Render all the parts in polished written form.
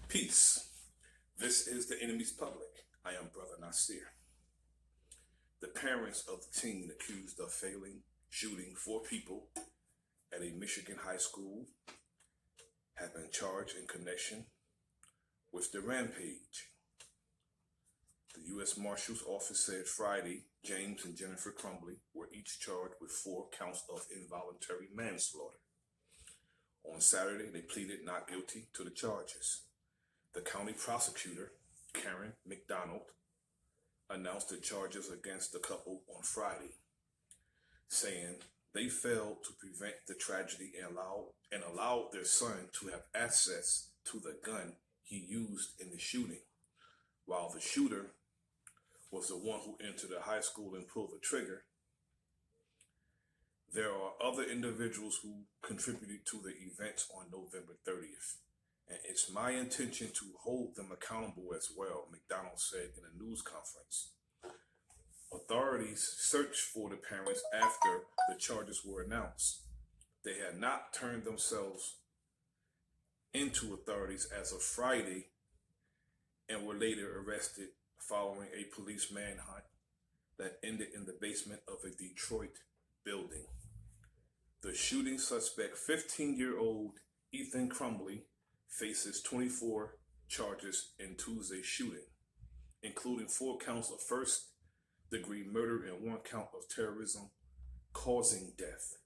Peace. This is the enemy's public. I am Bro.Nasir. The parents of the teen accused of shooting 4 people at a Michigan high school have been charged in connection with the rampage. The U.S. Marshal's Office said Friday James and Jennifer Crumbley were each charged with 4 counts of involuntary manslaughter. On Saturday, they pleaded not guilty to the charges. The county prosecutor, Karen McDonald, announced the charges against the couple on Friday, saying they failed to prevent the tragedy and allowed their son to have access to the gun he used in the shooting, while the shooter was the one who entered the high school and pulled the trigger. There are other individuals who contributed to the events on November 30th. And it's my intention to hold them accountable as well, McDonald said in a news conference. Authorities searched for the parents after the charges were announced. They had not turned themselves into authorities as of Friday and were later arrested following a police manhunt that ended in the basement of a Detroit building. The shooting suspect, 15-year-old Ethan Crumbley, faces 24 charges in Tuesday's shooting, including 4 counts of first-degree murder and 1 count of terrorism causing death.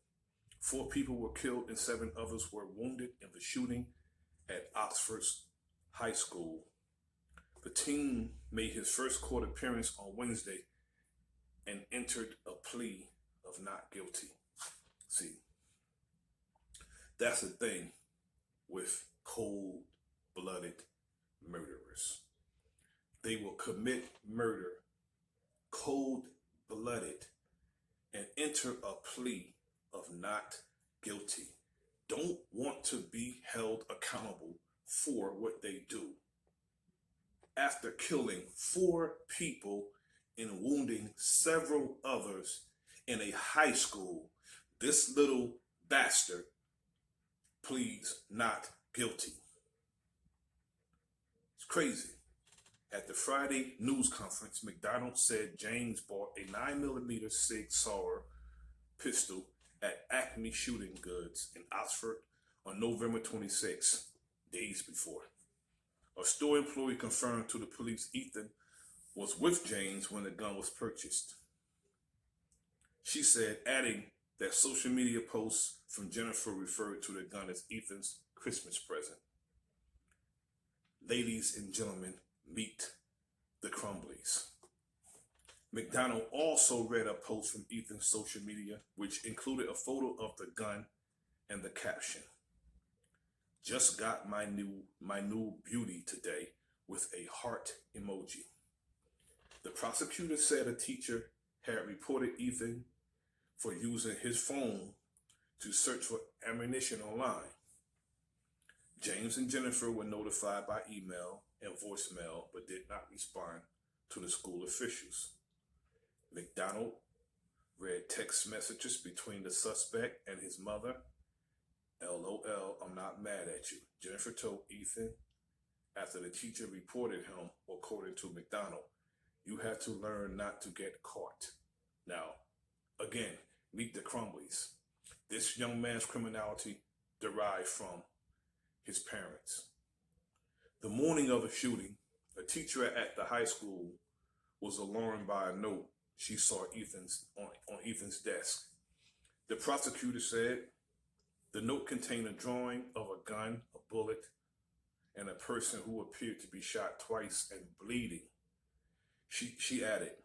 4 people were killed and 7 others were wounded in the shooting at Oxford's high school. The teen made his first court appearance on Wednesday and entered a plea of not guilty. See, that's the thing with cold-blooded murderers. They will commit murder, cold-blooded, and enter a plea of not guilty. Don't want to be held accountable for what they do. After killing 4 people and wounding several others in a high school, this little bastard pleads not guilty. It's crazy. At the Friday news conference, McDonald said James bought a 9mm Sig Sauer pistol at Acme Shooting Goods in Oxford on November 26, days before. A store employee confirmed to the police Ethan was with James when the gun was purchased. She said, adding that social media posts from Jennifer referred to the gun as Ethan's Christmas present. Ladies and gentlemen, meet the Crumbleys. McDonald also read a post from Ethan's social media, which included a photo of the gun and the caption, "Just got my new beauty today," with a heart emoji. The prosecutor said a teacher had reported Ethan for using his phone to search for ammunition online. James and Jennifer were notified by email and voicemail, but did not respond to the school officials. McDonald read text messages between the suspect and his mother. "LOL, I'm not mad at you," Jennifer told Ethan after the teacher reported him, according to McDonald. "You have to learn not to get caught." Now, again, meet the Crumbleys. This young man's criminality derived from his parents. The morning of the shooting, a teacher at the high school was alarmed by a note she saw on Ethan's desk. The prosecutor said the note contained a drawing of a gun, a bullet, and a person who appeared to be shot twice and bleeding. She added,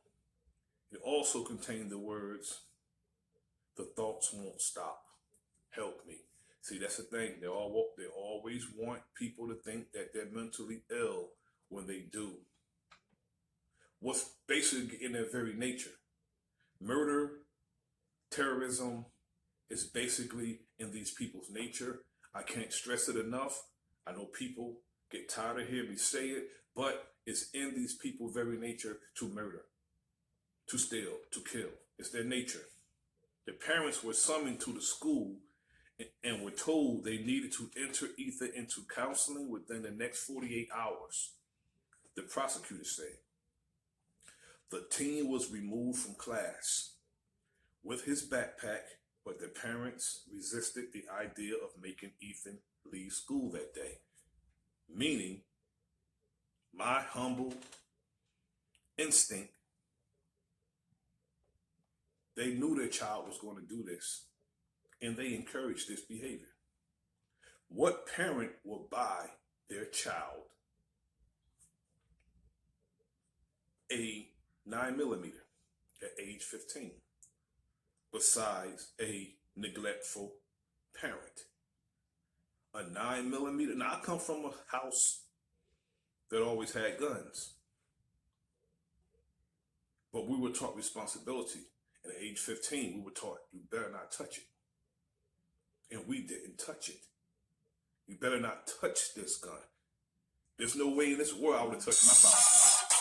it also contained the words, "The thoughts won't stop." help me. See, that's the thing. They always want people to think that they're mentally ill when they do. What's basically in their very nature. Murder, terrorism is basically in these people's nature. I can't stress it enough. I know people get tired of hearing me say it, but it's in these people's very nature to murder, to steal, to kill. It's their nature. The parents were summoned to the school and were told they needed to enter Ethan into counseling within the next 48 hours. The prosecutor said the teen was removed from class with his backpack, but the parents resisted the idea of making Ethan leave school that day. Meaning, my humble instinct, they knew their child was going to do this, and they encouraged this behavior. What parent will buy their child a 9mm at age 15 besides a neglectful parent? A 9mm. Now, I come from a house that always had guns, but we were taught responsibility. And at age 15, we were taught you better not touch it. And we didn't touch it. You better not touch this gun. There's no way in this world I would have touched my father's gun,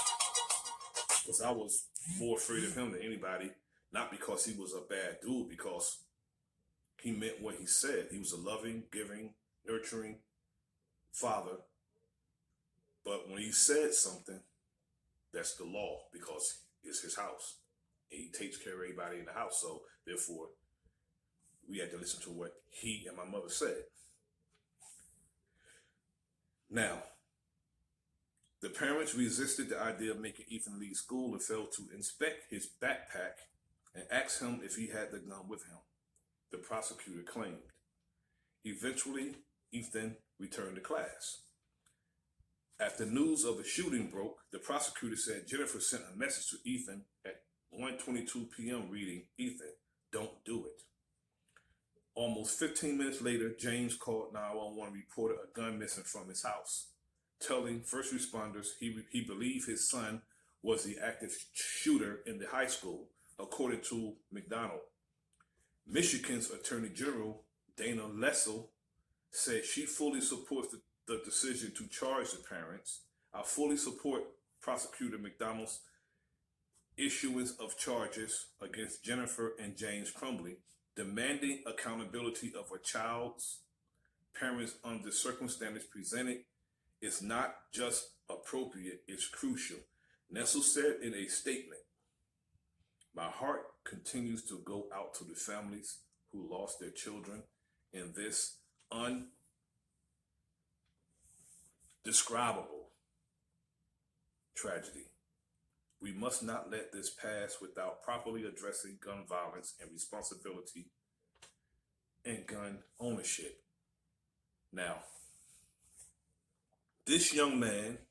because I was more afraid of him than anybody. Not because he was a bad dude, because he meant what he said. He was a loving, giving, nurturing father. But when he said something, that's the law, because it's his house. And he takes care of everybody in the house. So therefore, we had to listen to what he and my mother said. Now, the parents resisted the idea of making Ethan leave school and failed to inspect his backpack and asked him if he had the gun with him, the prosecutor claimed. Eventually, Ethan returned to class. After news of the shooting broke, the prosecutor said Jennifer sent a message to Ethan at 1:22 p.m. reading, "Ethan, don't do it." Almost 15 minutes later, James called 911 and reported a gun missing from his house, telling first responders he believed his son was the active shooter in the high school, according to McDonald. Michigan's Attorney General, Dana Lessel, said she fully supports the decision to charge the parents. I fully support Prosecutor McDonald's issuance of charges against Jennifer and James Crumbley, demanding accountability of a child's parents under circumstances presented is not just appropriate, it's crucial. Nessel said in a statement, "My heart continues to go out to the families who lost their children in this undescribable tragedy. We must not let this pass without properly addressing gun violence and responsibility and gun ownership." Now, this young man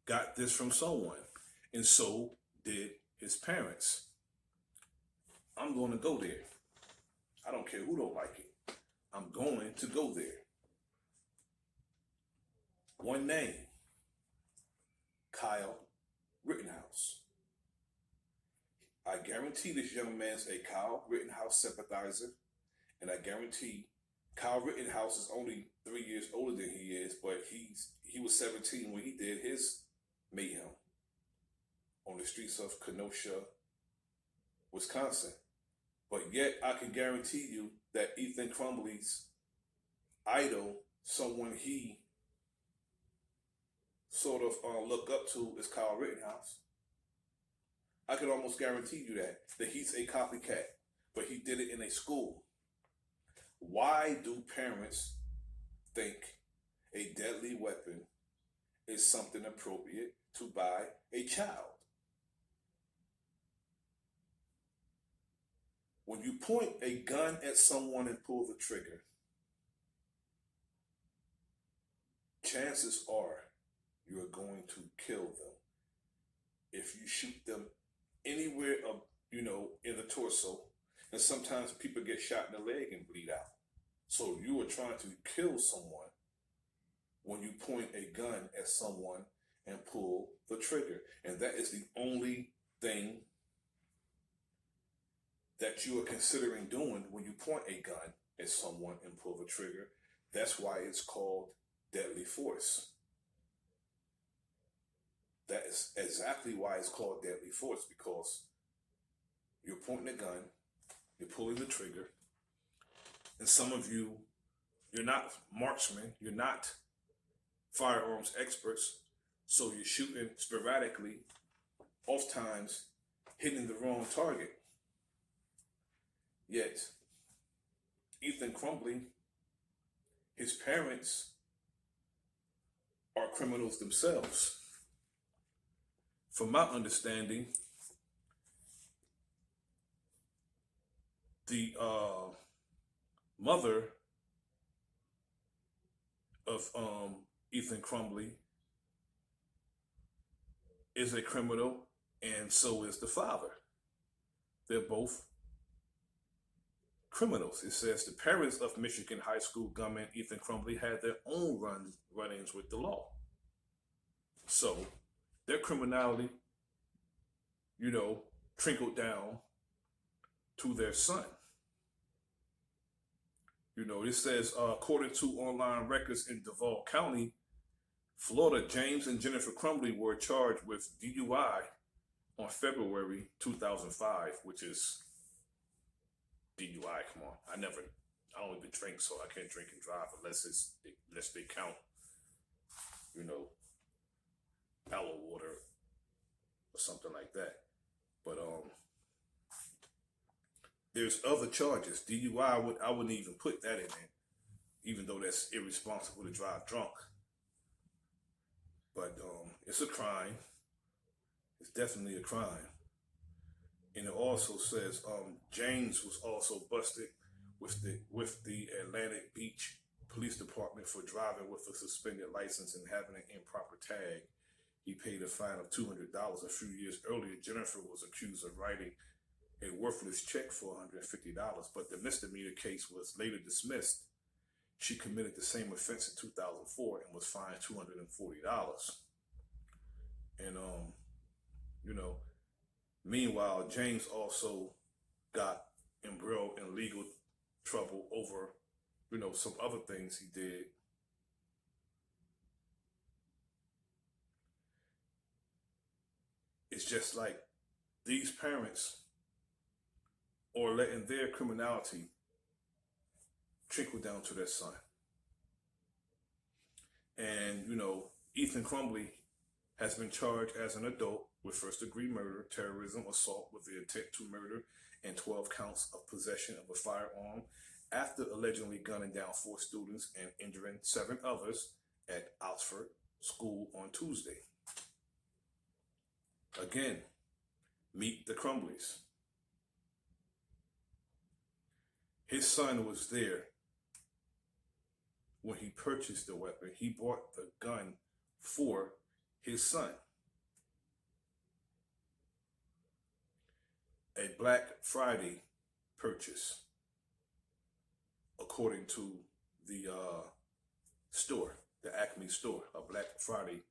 got this from someone, and so did his parents. I'm going to go there. I don't care who don't like it. I'm going to go there. One name, Kyle Rittenhouse. I guarantee this young man's a Kyle Rittenhouse sympathizer, and I guarantee Kyle Rittenhouse is only 3 years older than he is, but he was 17 when he did his mayhem on the streets of Kenosha, Wisconsin. But yet I can guarantee you that Ethan Crumbley's idol, someone he sort of look up to, is Kyle Rittenhouse. I can almost guarantee you that he's a copycat, but he did it in a school. Why do parents think a deadly weapon is something appropriate to buy a child? When you point a gun at someone and pull the trigger, chances are you're going to kill them. If you shoot them anywhere, in the torso, And sometimes people get shot in the leg and bleed out. So you are trying to kill someone when you point a gun at someone and pull the trigger. And that is the only thing that you are considering doing when you point a gun at someone and pull the trigger. That's why it's called deadly force. That is exactly why it's called deadly force, because you're pointing a gun, you're pulling the trigger, and some of you, you're not marksmen, you're not firearms experts, so you're shooting sporadically, oftentimes hitting the wrong target. Yet, Ethan Crumbley, his parents are criminals themselves. From my understanding, the mother of Ethan Crumbley is a criminal, and so is the father. They're both criminals. It says the parents of Michigan high school gunman Ethan Crumbley had their own run-ins with the law. So their criminality, trickled down to their son. It says, according to online records in Duval County, Florida, James and Jennifer Crumbley were charged with DUI on February 2005, which is DUI. Come on, I don't even drink, so I can't drink and drive unless they count, aloe water or something like that. But there's other charges. DUI, I wouldn't even put that in there, even though that's irresponsible to drive drunk. But it's a crime. It's definitely a crime. And it also says James was also busted with the Atlantic Beach Police Department for driving with a suspended license and having an improper tag. He paid a fine of $200. A few years earlier, Jennifer was accused of writing a worthless check for $150, but the misdemeanor case was later dismissed. She committed the same offense in 2004 and was fined $240. And meanwhile, James also got embroiled in legal trouble over, some other things he did. It's just like these parents are letting their criminality trickle down to their son. And, Ethan Crumbley has been charged as an adult with first-degree murder, terrorism, assault with the intent to murder, and 12 counts of possession of a firearm after allegedly gunning down 4 students and injuring 7 others at Oxford School on Tuesday. Again, meet the Crumbleys. His son was there when he purchased the weapon. He bought the gun for his son. A Black Friday purchase, according to the store, the Acme store, a Black Friday.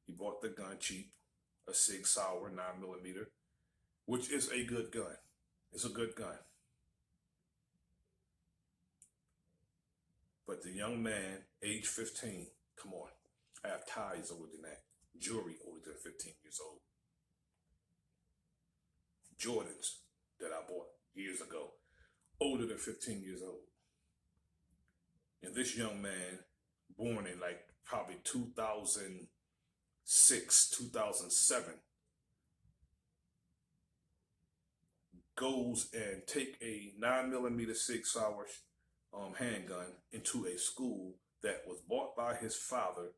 He bought the gun cheap, a Sig Sauer 9mm, which is a good gun. It's a good gun. But the young man, age 15, come on, I have ties older than that, jewelry older than 15 years old. Jordans that I bought years ago, older than 15 years old. And this young man, born in like probably 2006, 2007, goes and take a 9mm Sig Sauer handgun into a school that was bought by his father,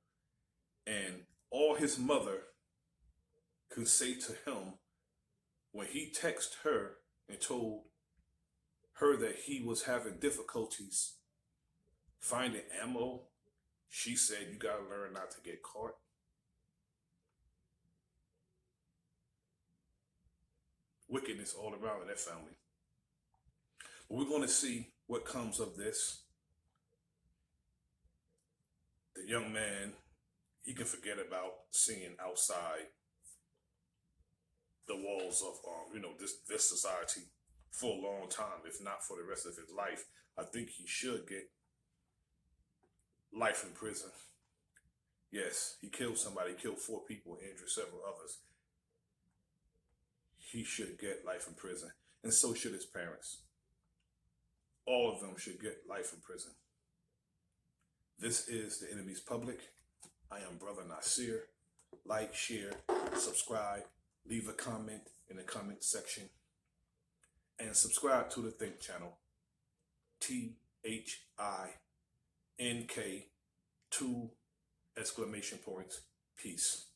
and all his mother could say to him when he texted her and told her that he was having difficulties finding ammo, she said, "You gotta learn not to get caught." Wickedness all around in that family. We're going to see what comes of this. The young man, he can forget about seeing outside the walls of this society for a long time, if not for the rest of his life. I think he should get life in prison. Yes, he killed somebody, killed 4 people, injured several others. He should get life in prison, and so should his parents. All of them should get life in prison. This is The Enemy's Public. I am Bro.Nasir. Like, share, subscribe, leave a comment in the comment section, and subscribe to the Think channel. THINK 2 exclamation points. Peace.